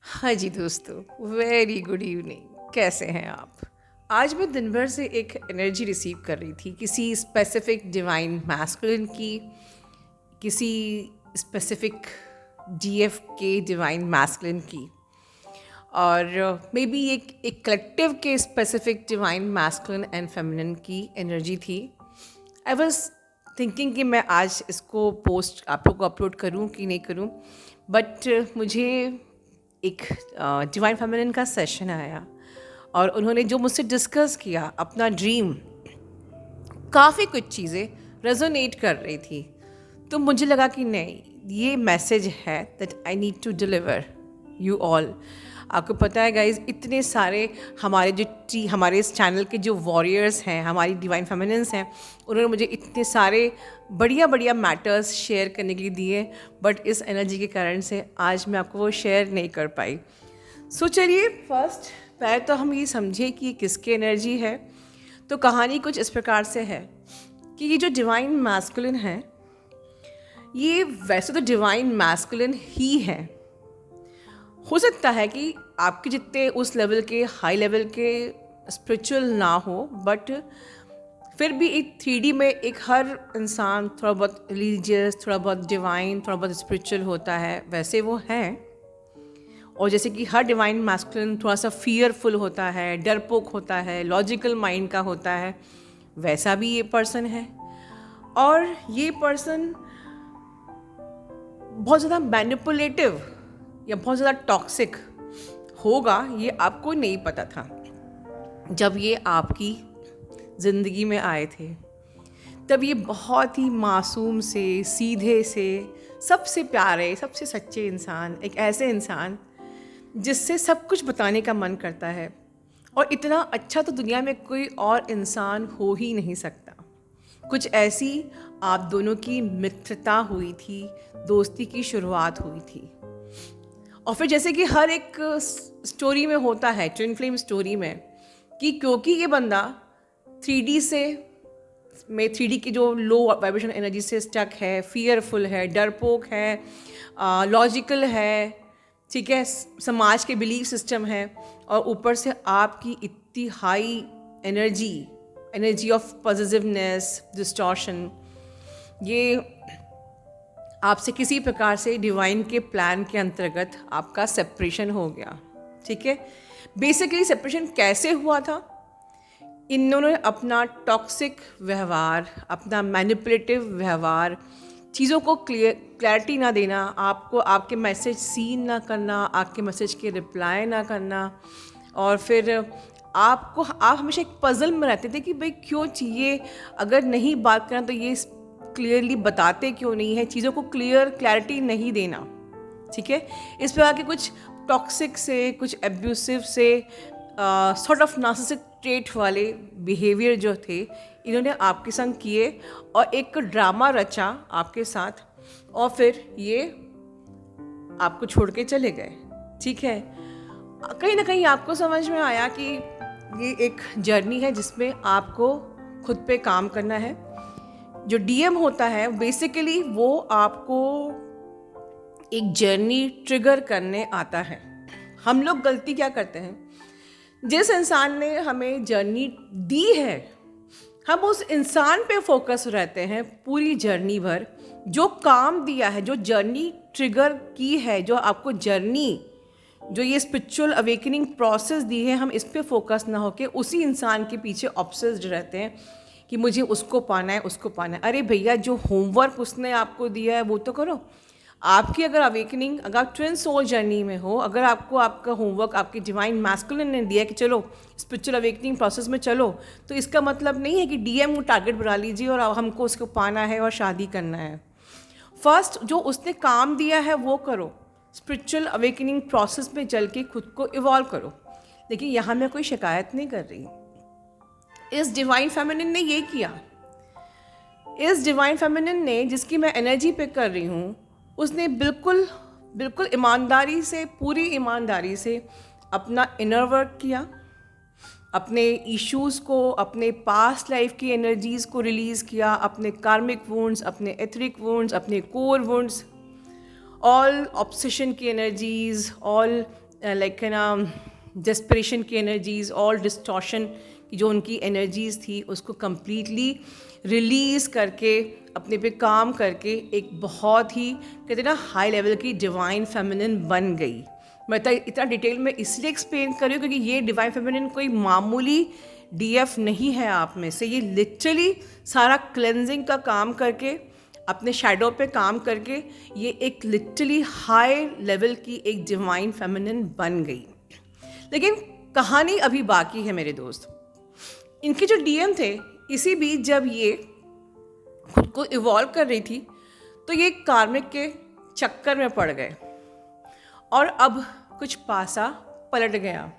हाँ जी दोस्तों, very good evening. कैसे हैं आप? आज मैं दिन भर से एक एनर्जी रिसीव कर रही थी किसी स्पेसिफिक डिवाइन मैस्कुलिन की, किसी स्पेसिफिक डीएफ के डिवाइन मैस्कुलिन की, और मे बी एक कलेक्टिव के specific divine masculine and feminine की एनर्जी थी। आई वॉज थिंकिंग कि मैं आज इसको पोस्ट आप लोग को अपलोड करूं कि नहीं करूं, बट मुझे एक डिवाइन फेमिनिन का सेशन आया और उन्होंने जो मुझसे डिस्कस किया अपना ड्रीम, काफ़ी कुछ चीज़ें रेजोनेट कर रही थी। तो मुझे लगा कि नहीं, ये मैसेज है that I need to deliver you all. आपको पता है गाइज, इतने सारे हमारे इस चैनल के जो वॉरियर्स हैं, हमारी डिवाइन फेमिनिन्स हैं, उन्होंने मुझे इतने सारे बढ़िया बढ़िया मैटर्स शेयर करने के लिए दिए, बट इस एनर्जी के कारण से आज मैं आपको वो शेयर नहीं कर पाई। सो चलिए, फर्स्ट पहले तो हम ये समझे कि ये किसकी एनर्जी है। तो कहानी कुछ इस प्रकार से है कि ये जो डिवाइन मैस्कुलिन है, ये वैसे तो डिवाइन मैस्कुलिन ही है। हो सकता है कि आपके जितने उस लेवल के, हाई लेवल के स्पिरिचुअल ना हो, बट फिर भी एक 3D में एक हर इंसान थोड़ा बहुत रिलीजियस, थोड़ा बहुत डिवाइन, थोड़ा बहुत स्पिरिचुअल होता है, वैसे वो हैं। और जैसे कि हर डिवाइन मैस्कुलिन थोड़ा सा फियरफुल होता है, डरपोक होता है, लॉजिकल माइंड का होता है, वैसा भी ये पर्सन है। और ये पर्सन बहुत ज़्यादा मैनिपुलेटिव या बहुत ज़्यादा टॉक्सिक होगा, ये आपको नहीं पता था जब ये आपकी ज़िंदगी में आए थे। तब ये बहुत ही मासूम से, सीधे से, सबसे प्यारे, सबसे सच्चे इंसान, एक ऐसे इंसान जिससे सब कुछ बताने का मन करता है, और इतना अच्छा तो दुनिया में कोई और इंसान हो ही नहीं सकता। कुछ ऐसी आप दोनों की मित्रता हुई थी, दोस्ती की शुरुआत हुई थी। और फिर जैसे कि हर एक स्टोरी में होता है, ट्विन फ्लेम स्टोरी में, कि क्योंकि ये बंदा 3D थ्री डी की जो लो वाइब्रेशन एनर्जी से स्टक है, फियरफुल है, डरपोक है, लॉजिकल है, ठीक है, समाज के बिलीफ सिस्टम है, और ऊपर से आपकी इतनी high energy of positiveness, distortion, ये आपसे किसी प्रकार से डिवाइन के प्लान के अंतर्गत आपका सेपरेशन हो गया। ठीक है, बेसिकली सेपरेशन कैसे हुआ था? इन्होंने अपना टॉक्सिक व्यवहार, अपना मैनिपुलेटिव व्यवहार, चीज़ों को क्लैरिटी ना देना, आपको आपके मैसेज सीन ना करना, आपके मैसेज के रिप्लाई ना करना, और फिर आप हमेशा एक पजल में रहते थे कि भाई क्यों चाहिए, अगर नहीं बात करना तो ये क्लियरली बताते क्यों नहीं है, चीज़ों को क्लैरिटी नहीं देना। ठीक है, इस प्रकार के कुछ टॉक्सिक से, कुछ एब्यूसिव से, सॉर्ट ऑफ नार्सिसिक ट्रेट वाले बिहेवियर जो थे, इन्होंने आपके संग किए और एक ड्रामा रचा आपके साथ, और फिर ये आपको छोड़ के चले गए। ठीक है, कहीं ना कहीं आपको समझ में आया कि ये एक जर्नी है जिसमें आपको खुद पे काम करना है। जो डीएम होता है बेसिकली वो आपको एक जर्नी ट्रिगर करने आता है। हम लोग गलती क्या करते हैं, जिस इंसान ने हमें जर्नी दी है, हम उस इंसान पे फोकस रहते हैं पूरी जर्नी भर। जो काम दिया है, जो जर्नी ट्रिगर की है, जो आपको जर्नी, जो ये स्पिरिचुअल अवेकनिंग प्रोसेस दी है, हम इस पे फोकस ना होके उसी इंसान के पीछे ऑब्सेस्ड रहते हैं कि मुझे उसको पाना है, उसको पाना है। अरे भैया, जो होमवर्क उसने आपको दिया है वो तो करो। आपकी अगर अवेकनिंग, अगर आप ट्विन सोल जर्नी में हो, अगर आपको आपका होमवर्क आपके डिवाइन मैस्कुलिन ने दिया कि चलो स्पिरिचुअल अवेकनिंग प्रोसेस में चलो, तो इसका मतलब नहीं है कि डीएम को टारगेट बना लीजिए और हमको उसको पाना है और शादी करना है। फर्स्ट जो उसने काम दिया है वो करो, स्पिरिचुअल अवेकनिंग प्रोसेस में चल के खुद को इवॉल्व करो। लेकिन यहाँ मैं कोई शिकायत नहीं कर रही, इस डिवाइन फेमिनिन ने ये किया। इस डिवाइन फेमिनिन ने, जिसकी मैं एनर्जी पिक कर रही हूँ, उसने बिल्कुल बिल्कुल ईमानदारी से, पूरी ईमानदारी से अपना इनर वर्क किया, अपने इश्यूज़ को, अपने पास्ट लाइफ की एनर्जीज़ को रिलीज़ किया, अपने कार्मिक वुंड्स, अपने एथरिक वुंड्स, अपने कोर वुंड्स, ऑल ऑब्सेशन की एनर्जीज़, ऑल लाइक ना डेस्परेशन की एनर्जीज़, ऑल डिस्टॉर्शन की जो उनकी एनर्जीज़ थी उसको कम्प्लीटली रिलीज़ करके अपने पे काम करके एक बहुत ही कहते हैं ना हाई लेवल की डिवाइन फेमिनिन बन गई। मैं तो इतना डिटेल में इसलिए एक्सप्लेन कर रही हूँ क्योंकि ये डिवाइन फेमिनिन कोई मामूली डीएफ नहीं है आप में से। ये लिटरली सारा क्लेंजिंग का काम करके अपने शैडो पे काम करके ये एक लिटरली हाई लेवल की एक डिवाइन फेमिनिन बन गई। लेकिन कहानी अभी बाकी है मेरे दोस्त। इनके जो डीएम थे, इसी बीच जब ये खुद को इवॉल्व कर रही थी तो ये कार्मिक के चक्कर में पड़ गए और अब कुछ पासा पलट गया।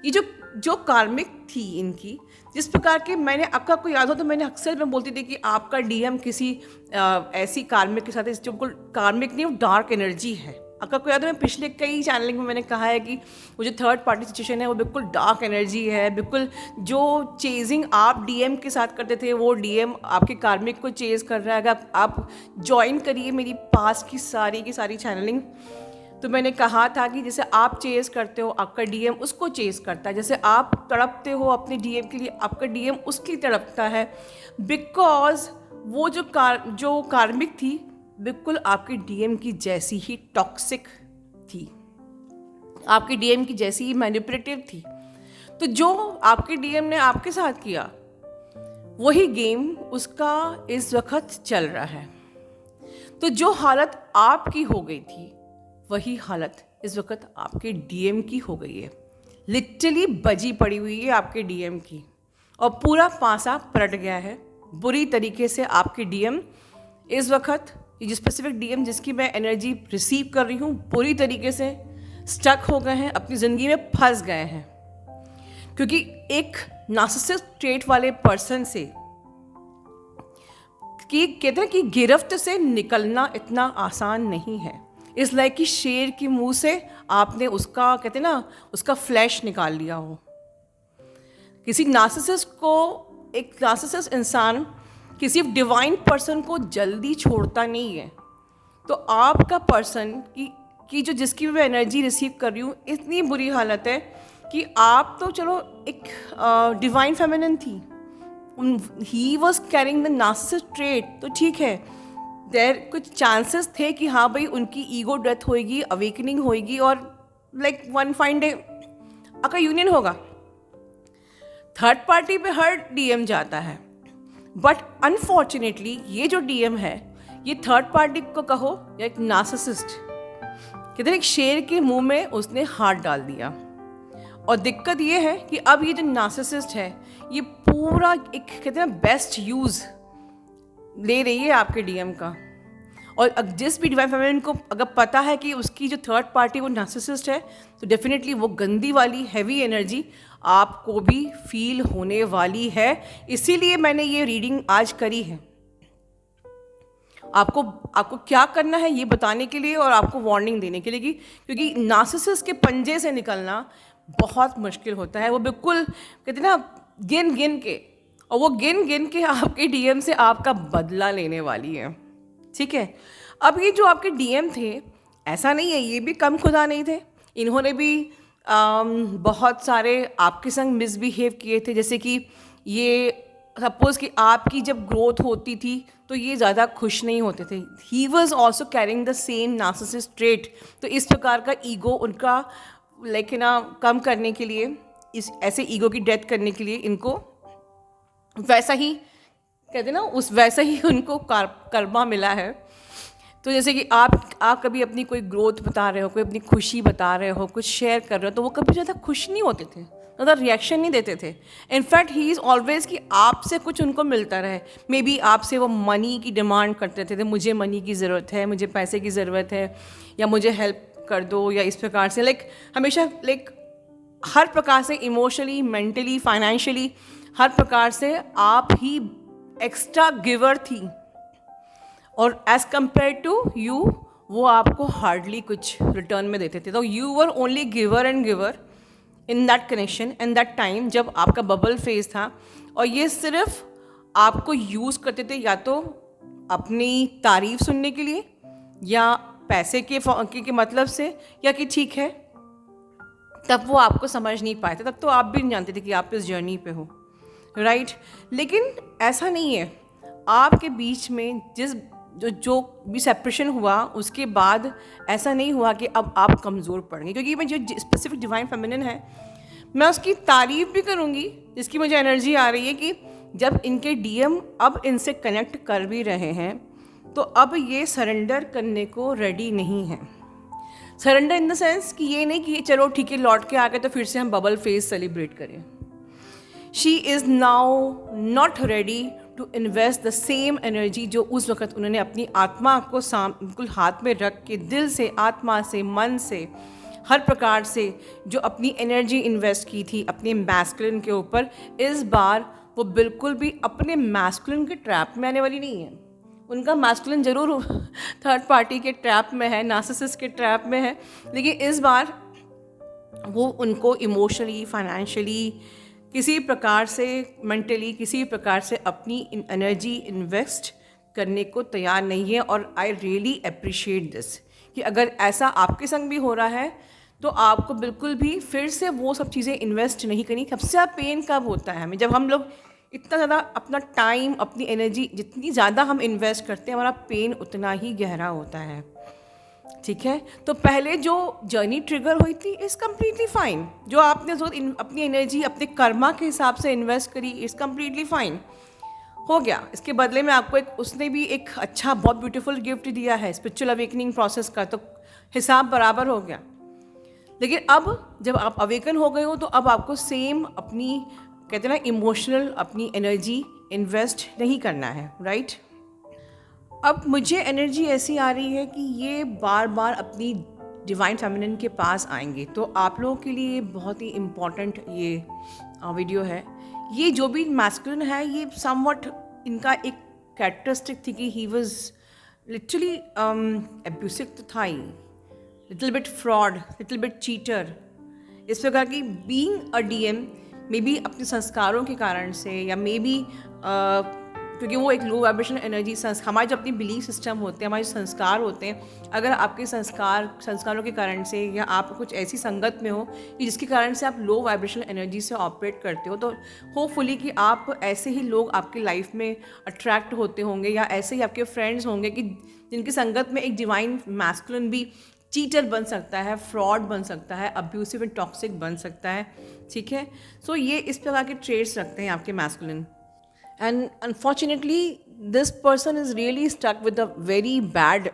ये जो कार्मिक थी इनकी, जिस प्रकार के मैंने आपको याद हो तो मैंने अक्सर मैं बोलती थी कि आपका डीएम किसी ऐसी कार्मिक के साथ है जो बिल्कुल कार्मिक नहीं, वो डार्क एनर्जी है। आपको याद है मैं पिछले कई चैनलिंग में मैंने कहा है कि वो जो थर्ड पार्टी सिचुएशन है वो बिल्कुल डार्क एनर्जी है। बिल्कुल जो चेजिंग आप डीएम के साथ करते थे वो डीएम आपके कार्मिक को चेज कर रहा है। अगर आप ज्वाइन करिए मेरी पास की सारी चैनलिंग, तो मैंने कहा था कि जैसे आप चेज़ करते हो आपका डीएम उसको चेज़ करता है, जैसे आप तड़पते हो अपने डीएम के लिए आपका डीएम उसकी तड़पता है। बिकॉज वो जो कार्मिक थी बिल्कुल आपके डीएम की जैसी ही टॉक्सिक थी, आपके डीएम की जैसी ही मैनिपुलेटिव थी। तो जो आपके डीएम ने आपके साथ किया वही गेम उसका इस वक्त चल रहा है। तो जो हालत आपकी हो गई थी वही हालत इस वक्त आपके डीएम की हो गई है। लिटरली बजी पड़ी हुई है आपके डीएम की और पूरा पासा पलट गया है बुरी तरीके से। आपके डीएम इस वक्त, ये जो स्पेसिफिक डीएम जिसकी मैं एनर्जी रिसीव कर रही हूँ, बुरी तरीके से स्टक हो गए हैं, अपनी ज़िंदगी में फंस गए हैं। क्योंकि एक नार्सिसिस्ट ट्रेट वाले पर्सन से कि कहते हैं कि गिरफ्त से निकलना इतना आसान नहीं है। इस लाइक कि शेर के मुंह से आपने उसका कहते हैं ना उसका फ्लैश निकाल लिया हो। किसी नार्सिसिस्ट को, एक नार्सिसिस्ट इंसान किसी डिवाइन पर्सन को जल्दी छोड़ता नहीं है। तो आपका पर्सन की जो जिसकी मैं एनर्जी रिसीव कर रही हूँ इतनी बुरी हालत है कि आप तो चलो एक डिवाइन फेमिनिन थी, he was carrying the narcissist trait, तो ठीक है, देर कुछ चांसेस थे कि हाँ भाई उनकी ईगो डेथ होएगी, अवेकनिंग होएगी और लाइक वन फाइन डे आपका यूनियन होगा। थर्ड पार्टी पे हर डीएम जाता है, बट अनफॉर्चुनेटली ये जो डीएम है ये थर्ड पार्टी को कहो या एक नार्सिसिस्ट, कहते हैं एक शेर के मुंह में उसने हाथ डाल दिया। और दिक्कत ये है कि अब ये जो नार्सिसिस्ट है ये पूरा एक कहते हैं बेस्ट यूज़ ले रही है आपके डीएम का। और जिस भी डिवाइन फेमिनिन को अगर पता है कि उसकी जो थर्ड पार्टी वो नार्सिसिस्ट है तो डेफिनेटली वो गंदी वाली हैवी एनर्जी आपको भी फील होने वाली है। इसीलिए मैंने ये रीडिंग आज करी है, आपको क्या करना है ये बताने के लिए और आपको वार्निंग देने के लिए क्योंकि नार्सिसिस्ट के पंजे से निकलना बहुत मुश्किल होता है। वो बिल्कुल कहते हैं ना गिन गिन के, और वो गिन गिन के आपके डीएम से आपका बदला लेने वाली है। ठीक है, अब ये जो आपके डीएम थे, ऐसा नहीं है ये भी कम खुदा नहीं थे, इन्होंने भी बहुत सारे आपके संग मिसबिहेव किए थे। जैसे कि ये सपोज़ कि आपकी जब ग्रोथ होती थी तो ये ज़्यादा खुश नहीं होते थे। He was also carrying the same narcissist trait. तो इस प्रकार का ईगो उनका लाइक ना कम करने के लिए, इस ऐसे ईगो की डेथ करने के लिए इनको वैसा ही कहते ना उस वैसा ही उनको कर्मा मिला है। तो जैसे कि आप कभी अपनी कोई ग्रोथ बता रहे हो, कोई अपनी खुशी बता रहे हो, कुछ शेयर कर रहे हो, तो वो कभी ज़्यादा खुश नहीं होते थे, ज़्यादा रिएक्शन नहीं देते थे। इनफैक्ट ही इज़ ऑलवेज कि आपसे कुछ उनको मिलता रहे। मे बी आपसे वो मनी की डिमांड करते थे, मुझे मनी की ज़रूरत है, मुझे पैसे की ज़रूरत है, या मुझे हेल्प कर दो, या इस प्रकार से लाइक हमेशा लाइक हर प्रकार से इमोशनली, मेंटली, फाइनेंशियली हर प्रकार से आप ही एक्स्ट्रा गिवर थी। और एज कम्पेयर टू यू वो आपको हार्डली कुछ रिटर्न में देते थे। तो you were only giver and giver in that connection and that time जब आपका बबल फेज था। और ये सिर्फ आपको यूज़ करते थे या तो अपनी तारीफ सुनने के लिए, या पैसे के मतलब से, या कि ठीक है तब वो आपको समझ नहीं पाए थे, तब तो आप भी नहीं जानते थे कि आप इस जर्नी पे हो, राइट। लेकिन ऐसा नहीं है, आपके बीच में जो भी सेपरेशन हुआ उसके बाद ऐसा नहीं हुआ कि अब आप कमज़ोर पड़ गए, क्योंकि मैं जो स्पेसिफिक डिवाइन फेमिनिन है मैं उसकी तारीफ़ भी करूँगी, जिसकी मुझे एनर्जी आ रही है कि जब इनके डीएम अब इनसे कनेक्ट कर भी रहे हैं तो अब ये सरेंडर करने को रेडी नहीं है। सरेंडर इन द सेंस कि ये नहीं कि चलो ठीक है लौट के आ गए तो फिर से हम बबल फेस सेलिब्रेट करें। She is now not ready to invest the same energy जो उस वक़्त उन्होंने अपनी आत्मा को बिल्कुल हाथ में रख के दिल से, आत्मा से, मन से, हर प्रकार से जो अपनी एनर्जी इन्वेस्ट की थी अपने मैस्कुलिन के ऊपर। इस बार वो बिल्कुल भी अपने मैस्कुलिन के ट्रैप में आने वाली नहीं है। उनका मैस्कुलिन ज़रूर थर्ड पार्टी के ट्रैप में है, नार्सिसिस्ट के ट्रैप में है, लेकिन इस बार वो उनको इमोशनली, फाइनेंशियली, किसी प्रकार से, मेंटली, किसी प्रकार से अपनी एनर्जी इन्वेस्ट करने को तैयार नहीं है। और आई रियली अप्रिशिएट दिस कि अगर ऐसा आपके संग भी हो रहा है तो आपको बिल्कुल भी फिर से वो सब चीज़ें इन्वेस्ट नहीं करनी। सबसे ज़्यादा पेन कब होता है हमें, जब हम लोग इतना ज़्यादा अपना टाइम, अपनी एनर्जी जितनी ज़्यादा हम इन्वेस्ट करते हैं हमारा पेन उतना ही गहरा होता है, ठीक है। तो पहले जो जर्नी ट्रिगर हुई थी इज़ कम्प्लीटली फ़ाइन, जो आपने अपनी एनर्जी अपने कर्मा के हिसाब से इन्वेस्ट करी इज़ कम्प्लीटली फ़ाइन, हो गया। इसके बदले में आपको उसने भी एक अच्छा बहुत ब्यूटीफुल गिफ्ट दिया है स्पिरिचुअल अवेकनिंग प्रोसेस का, तो हिसाब बराबर हो गया। लेकिन अब जब आप अवेकन हो गए हो तो अब आपको सेम अपनी, कहते हैं ना, इमोशनल अपनी एनर्जी इन्वेस्ट नहीं करना है, राइट। अब मुझे एनर्जी ऐसी आ रही है कि ये बार बार अपनी डिवाइन फेमिनिन के पास आएंगे, तो आप लोगों के लिए बहुत ही इम्पॉर्टेंट ये वीडियो है। ये जो भी मैस्कुलिन है ये समवट इनका एक कैरेक्टरिस्टिक थी कि ही वाज लिटरली एब्यूसिव तो था ही, little bit fraud, little bit cheater, इस प्रकार की। Being a DM maybe अपने संस्कारों के कारण से, या मे बी क्योंकि वो एक लो वाइब्रेशन एनर्जी, हमारे जो अपनी बिलीफ सिस्टम होते हैं, हमारे संस्कार होते हैं, अगर आपके संस्कारों के कारण से, या आप कुछ ऐसी संगत में हो कि जिसके कारण से आप लो वाइब्रेशन एनर्जी से ऑपरेट करते हो, तो होपफुली कि आप ऐसे ही लोग आपकी लाइफ में अट्रैक्ट होते होंगे, या ऐसे ही आपके फ्रेंड्स होंगे कि जिनकी संगत में एक डिवाइन मैस्कुलिन भी चीटर बन सकता है, फ्रॉड बन सकता है, अब्यूसिव एंड टॉक्सिक बन सकता है, ठीक है। सो ये इस प्रकार के ट्रेड्स रखते हैं आपके masculine. And unfortunately this person is really stuck with a very bad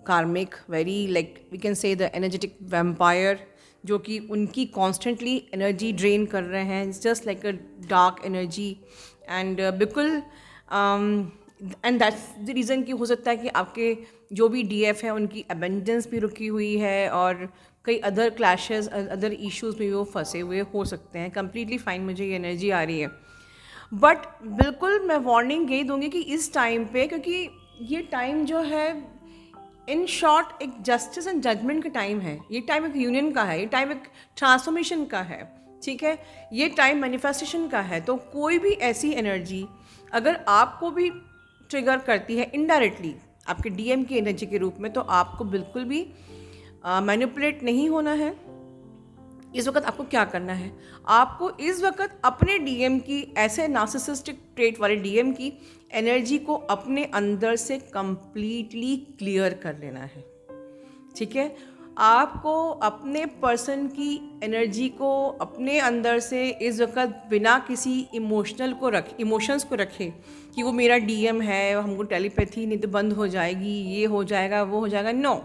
karmic, very like we can say the energetic vampire, जो कि उनकी कॉन्स्टेंटली एनर्जी ड्रेन कर रहे हैं। It's just like a dark energy and बिल्कुल and that's the reason कि हो सकता है कि आपके जो भी डीएफ है उनकी अबेंडेंस भी रुकी हुई है, और कई अदर क्लैशेस, अदर इश्यूज़ में वो फंसे हुए हो सकते हैं। कम्प्लीटली फाइन, मुझे ये एनर्जी आ रही है। बट बिल्कुल मैं वार्निंग यही दूंगी कि इस टाइम पे, क्योंकि ये टाइम जो है इन शॉर्ट एक जस्टिस एंड जजमेंट का टाइम है, ये टाइम एक यूनियन का है, ये टाइम एक ट्रांसफॉर्मेशन का है, ठीक है, ये टाइम मैनिफेस्टेशन का है। तो कोई भी ऐसी एनर्जी अगर आपको भी ट्रिगर करती है इनडायरेक्टली आपके डीएम की एनर्जी के रूप में, तो आपको बिल्कुल भी मैनिपुलेट नहीं होना है। इस वक्त आपको क्या करना है, आपको इस वक्त अपने डीएम की, ऐसे नार्सिसिस्टिक ट्रेट वाले डीएम की एनर्जी को अपने अंदर से कंप्लीटली क्लियर कर लेना है, ठीक है। आपको अपने पर्सन की एनर्जी को अपने अंदर से इस वक्त बिना किसी इमोशंस को रखे कि वो मेरा डीएम है, हमको टेलीपैथी नहीं तो बंद हो जाएगी, ये हो जाएगा, वो हो जाएगा, नो,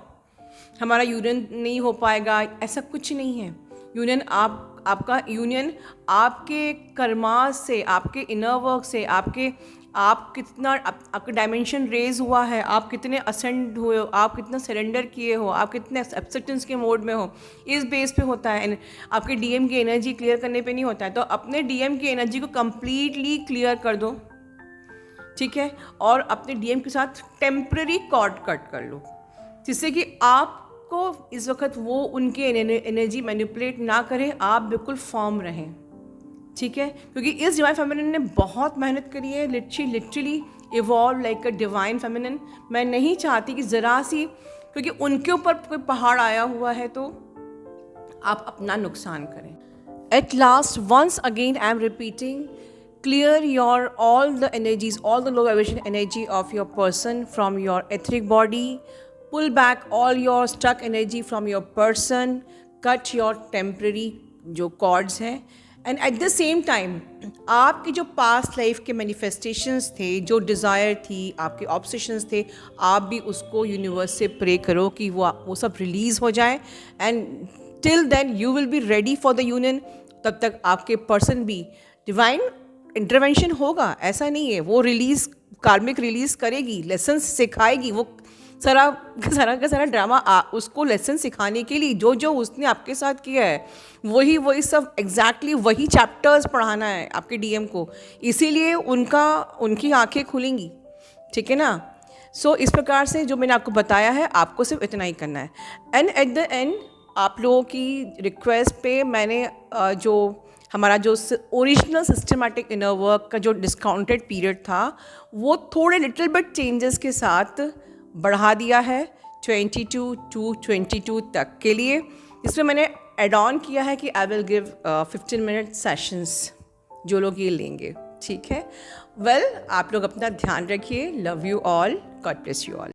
हमारा यूनियन नहीं हो पाएगा, ऐसा कुछ नहीं है। यूनियन आपका यूनियन आपके कर्मा से, आपके इनर वर्क से, आप कितना आपका डायमेंशन रेज हुआ है, आप कितने असेंड हुए हो, आप कितना सरेंडर किए हो, आप कितने एक्सेप्टेंस के मोड में हो, इस बेस पे होता है। आपके डीएम की एनर्जी क्लियर करने पे नहीं होता है। तो अपने डीएम की एनर्जी को कंप्लीटली क्लियर कर दो, ठीक है, और अपने डीएम के साथ टेम्पररी कॉर्ड कट कर लो, जिससे कि आपको इस वक्त वो उनके एनर्जी मैनिपुलेट ना करें, आप बिल्कुल फॉर्म रहें, ठीक है। क्योंकि इस डिवाइन फेमिनिन ने बहुत मेहनत करी है, literally evolve like a divine feminine. मैं नहीं चाहती कि ज़रा सी, क्योंकि उनके ऊपर कोई पहाड़ आया हुआ है तो आप अपना नुकसान करें। At last, once again, I am repeating, clear your all the energies, all the low vibration energy of your person from your etheric body. Pull back all your stuck energy from your person. Cut your temporary जो cords हैं. And at the same time आपके जो past life के manifestations थे, जो desire थी, आपके obsessions थे, आप भी उसको यूनिवर्स से प्रे करो कि वो सब रिलीज़ हो जाए। And till then you will be ready for the union. तब तक आपके पर्सन भी डिवाइन इंटरवेंशन होगा, ऐसा नहीं है, वो रिलीज़ कार्मिक रिलीज़ करेगी, लेसन्स सिखाएगी। वो सारा का सारा ड्रामा उसको लेसन सिखाने के लिए जो जो उसने आपके साथ किया है वही सब एग्जैक्टली वही चैप्टर्स पढ़ाना है आपके डीएम को, इसीलिए उनकी आंखें खुलेंगी। ठीक है ना? सो इस प्रकार से जो मैंने आपको बताया है, आपको सिर्फ इतना ही करना है। एंड एट द एंड आप लोगों की रिक्वेस्ट पे मैंने जो हमारा जो ओरिजिनल सिस्टमैटिक इनर वर्क का जो डिस्काउंटेड पीरियड था वो थोड़े लिटिल बिट चेंजेस के साथ बढ़ा दिया है 22 to 22 तक के लिए। इसमें मैंने एड ऑन किया है कि I will give 15 minute sessions जो लोग ये लेंगे। ठीक है? वेल, आप लोग अपना ध्यान रखिए। Love you all, God bless you all.